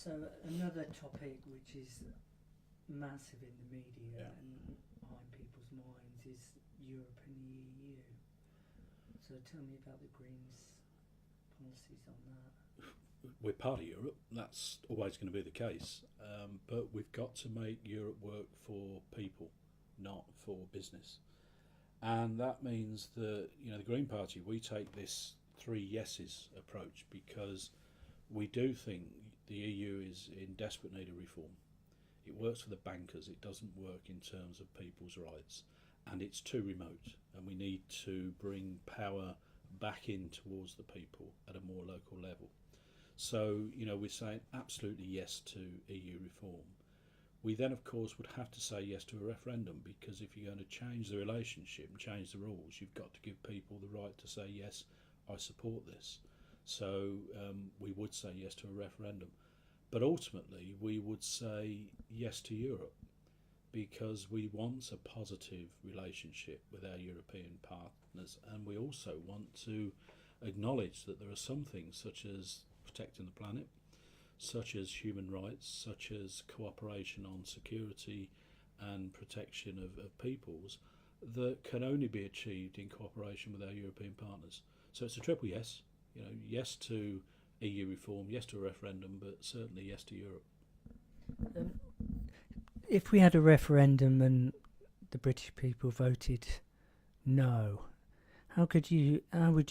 So another topic which is massive in the media and on people's minds is Europe and the EU. So tell me about the Greens' policies on that. We're part of Europe. That's always going to be the case. But we've got to make Europe work for people, not for business. And that means that, the Green Party, we take this three yeses approach because we do think the EU is in desperate need of reform. It works for the bankers, it doesn't work in terms of people's rights, and it's too remote, and we need to bring power back in towards the people at a more local level. So, we're saying absolutely yes to EU reform. We then, of course, would have to say yes to a referendum, because if you're going to change the relationship and change the rules, you've got to give people the right to say, yes, I support this. So we would say yes to a referendum. But ultimately, we would say yes to Europe, because we want a positive relationship with our European partners, and we also want to acknowledge that there are some things, such as protecting the planet, such as human rights, such as cooperation on security and protection of peoples, that can only be achieved in cooperation with our European partners. So it's a triple yes. Yes to EU reform, yes to a referendum, but certainly yes to Europe. If we had a referendum and the British people voted no, how would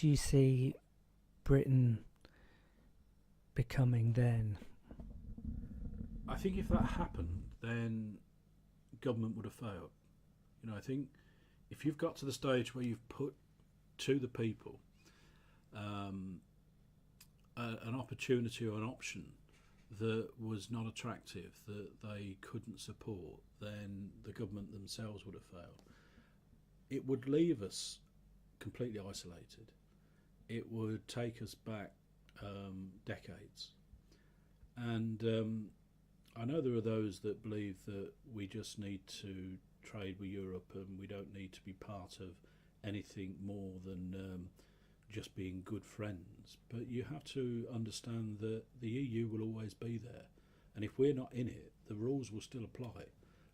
you see Britain becoming then? I think if that happened, then government would have failed. I think if you've got to the stage where you've put to the people an opportunity or an option that was not attractive, that they couldn't support, then the government themselves would have failed. It would leave us completely isolated. It would take us back decades. And I know there are those that believe that we just need to trade with Europe and we don't need to be part of anything more than just being good friends. But you have to understand that the EU will always be there. And if we're not in it, the rules will still apply.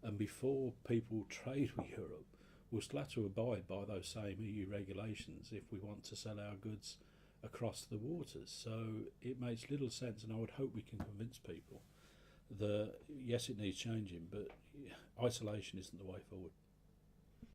And before people trade with Europe, we'll still have to abide by those same EU regulations if we want to sell our goods across the waters. So it makes little sense, and I would hope we can convince people that yes, it needs changing, but isolation isn't the way forward.